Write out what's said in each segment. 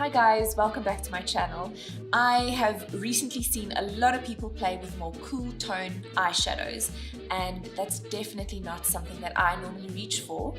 Hi guys, welcome back to my channel. I have recently seen a lot of people play with more cool tone eyeshadows, and that's definitely not something that I normally reach for,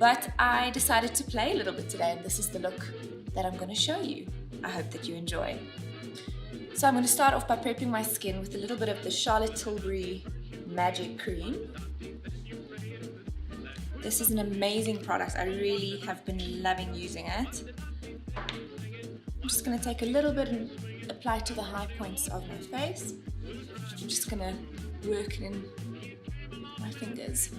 but I decided to play a little bit today, and this is the look that I'm going to show you. I hope that you enjoy. So I'm going to start off by prepping my skin with a little bit of the Charlotte Tilbury Magic Cream. This is an amazing product. I really have been loving using it. I'm just going to take a little bit and apply it to the high points of my face. I'm just going to work in my fingers.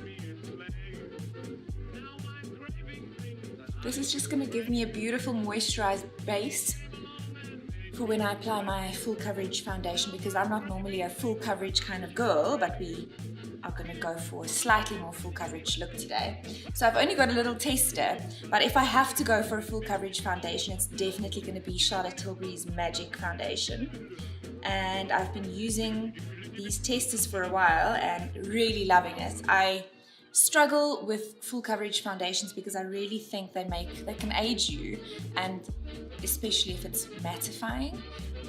This is just going to give me a beautiful moisturized base for when I apply my full coverage foundation, because I'm not normally a full coverage kind of girl, but we are going to go for a slightly more full coverage look today. So I've only got a little tester, but if I have to go for a full coverage foundation, it's definitely going to be Charlotte Tilbury's Magic Foundation. And I've been using these testers for a while and really loving it. I struggle with full coverage foundations because I really think they can age you, and especially if it's mattifying,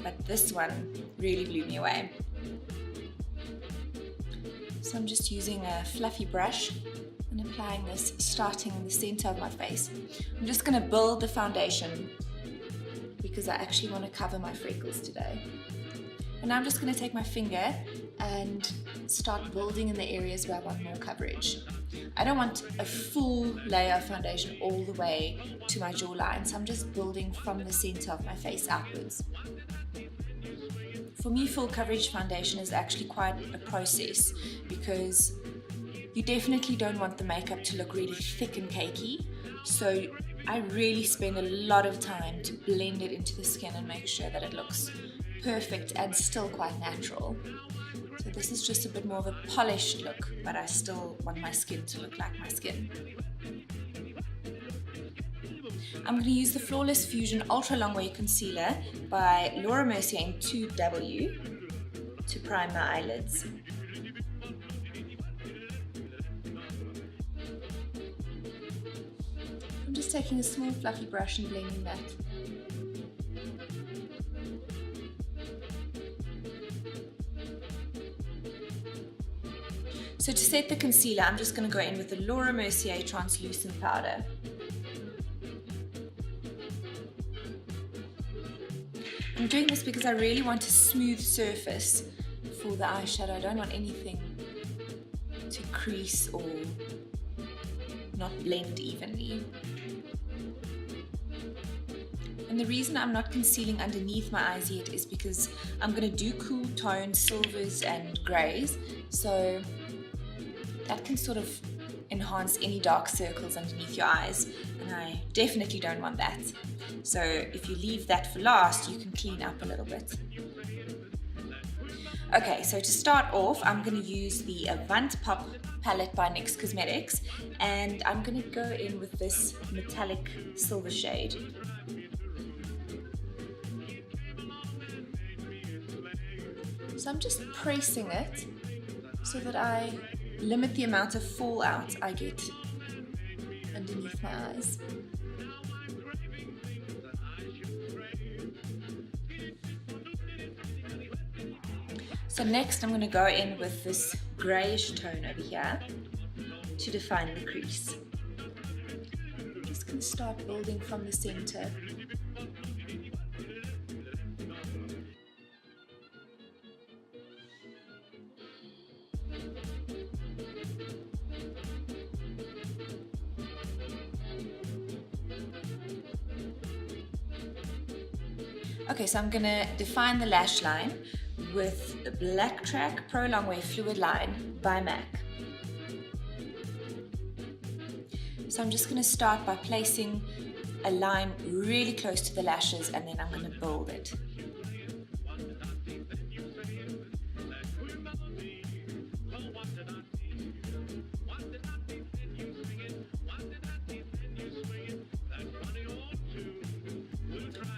but this one really blew me away. So I'm just using a fluffy brush and applying this starting in the center of my face. I'm just going to build the foundation because I actually want to cover my freckles today. And now I'm just going to take my finger and start building in the areas where I want more coverage. I don't want a full layer of foundation all the way to my jawline, so I'm just building from the center of my face outwards. For me, full coverage foundation is actually quite a process because you definitely don't want the makeup to look really thick and cakey. So I really spend a lot of time to blend it into the skin and make sure that it looks perfect and still quite natural. So this is just a bit more of a polished look, but I still want my skin to look like my skin. I'm going to use the Flawless Fusion Ultra Longwear Concealer by Mercier in 2W to prime my eyelids. I'm just taking a small fluffy brush and blending that. So to set the concealer, I'm just going to go in with the Mercier Translucent Powder. I'm doing this because I really want a smooth surface for the eyeshadow. I don't want anything to crease or not blend evenly. And the reason I'm not concealing underneath my eyes yet is because I'm going to do cool tone silvers and greys, so that can sort of enhance any dark circles underneath your eyes, and I definitely don't want that. So if you leave that for last, you can clean up a little bit. Okay, so to start off, I'm going to use the Avant Pop palette by NYX Cosmetics, and I'm going to go in with this metallic silver shade. So I'm just pressing it so that I limit the amount of fallout I get underneath my eyes. So next I'm going to go in with this greyish tone over here to define the crease. I'm just going to start building from the center. Okay, so I'm going to define the lash line with the Blacktrack Pro Longwear Fluidline by M.A.C. So I'm just going to start by placing a line really close to the lashes, and then I'm going to build it.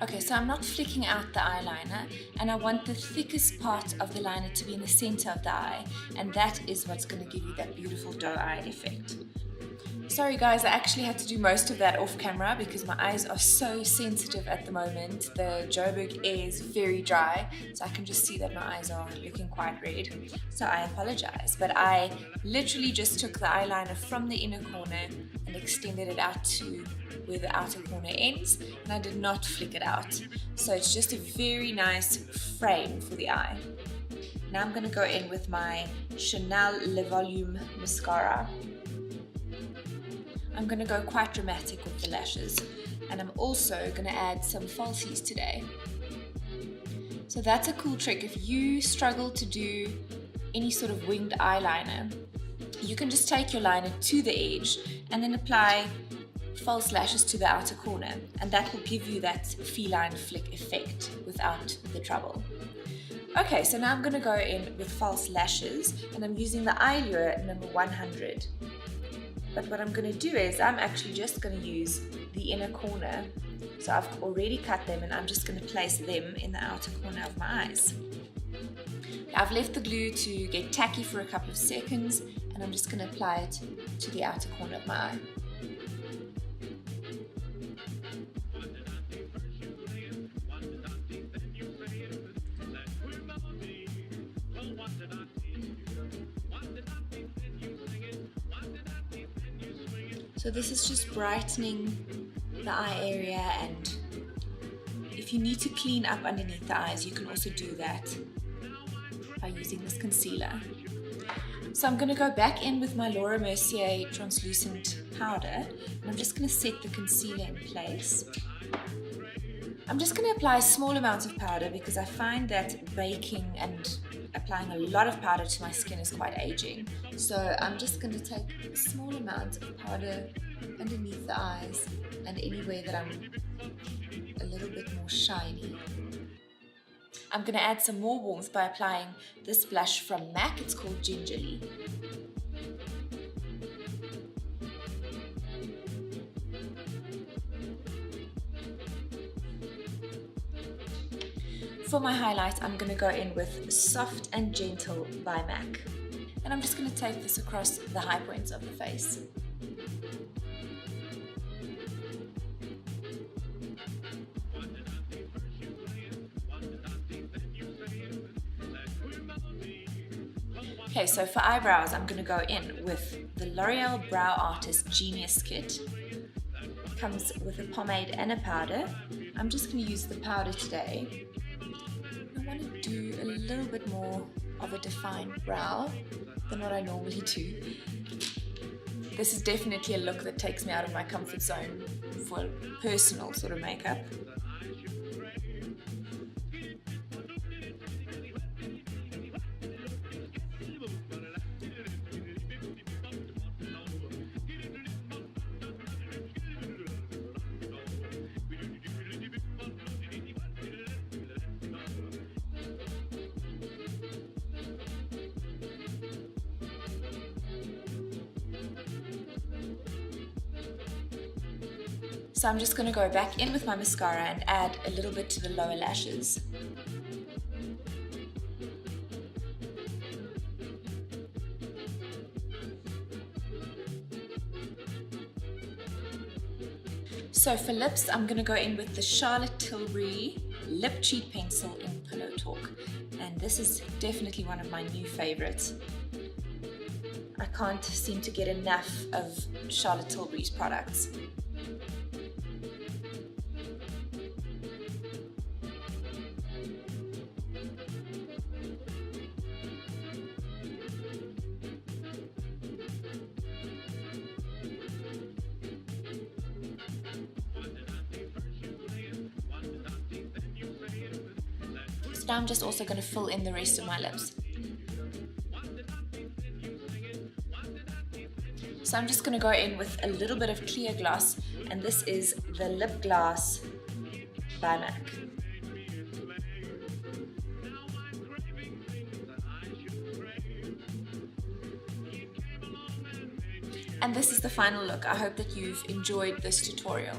Okay, so I'm not flicking out the eyeliner, and I want the thickest part of the liner to be in the center of the eye, and that is what's going to give you that beautiful doe eye effect. Sorry guys, I actually had to do most of that off camera because my eyes are so sensitive at the moment. The Joburg air is very dry, so I can just see that my eyes are looking quite red. So I apologize, but I literally just took the eyeliner from the inner corner and extended it out to where the outer corner ends, and I did not flick it out. So it's just a very nice frame for the eye. Now I'm going to go in with my Eylure Volume mascara. I'm going to go quite dramatic with the lashes, and I'm also going to add some falsies today. So that's a cool trick. If you struggle to do any sort of winged eyeliner, you can just take your liner to the edge and then apply false lashes to the outer corner, and that will give you that feline flick effect without the trouble. Okay, so now I'm going to go in with false lashes, and I'm using the Eylure number 100. But what I'm going to do is I'm actually just going to use the inner corner. So I've already cut them, and I'm just going to place them in the outer corner of my eyes. I've left the glue to get tacky for a couple of seconds, and I'm just going to apply it to the outer corner of my eye. So this is just brightening the eye area, and if you need to clean up underneath the eyes, you can also do that by using this concealer. So I'm going to go back in with my Mercier translucent powder, and I'm just going to set the concealer in place. I'm just going to apply a small amount of powder because I find that baking and applying a lot of powder to my skin is quite aging. So I'm just going to take a small amount of powder underneath the eyes and anywhere that I'm a little bit more shiny. I'm going to add some more warmth by applying this blush from M.A.C. It's called Gingerly. For my highlight, I'm going to go in with Soft and Gentle by M.A.C. And I'm just going to take this across the high points of the face. Okay, so for eyebrows, I'm going to go in with the L'Oreal Brow Artist Genius Kit. It comes with a pomade and a powder. I'm just going to use the powder today. I want to do a little bit more of a defined brow than what I normally do. This is definitely a look that takes me out of my comfort zone for personal sort of makeup. So I'm just going to go back in with my mascara and add a little bit to the lower lashes. So for lips, I'm going to go in with the Charlotte Tilbury Lip Cheat Pencil in Pillow Talk. And this is definitely one of my new favorites. I can't seem to get enough of Charlotte Tilbury's products. So now I'm just also going to fill in the rest of my lips. So I'm just going to go in with a little bit of clear gloss, and this is the Lipglass by M.A.C. And this is the final look. I hope that you've enjoyed this tutorial.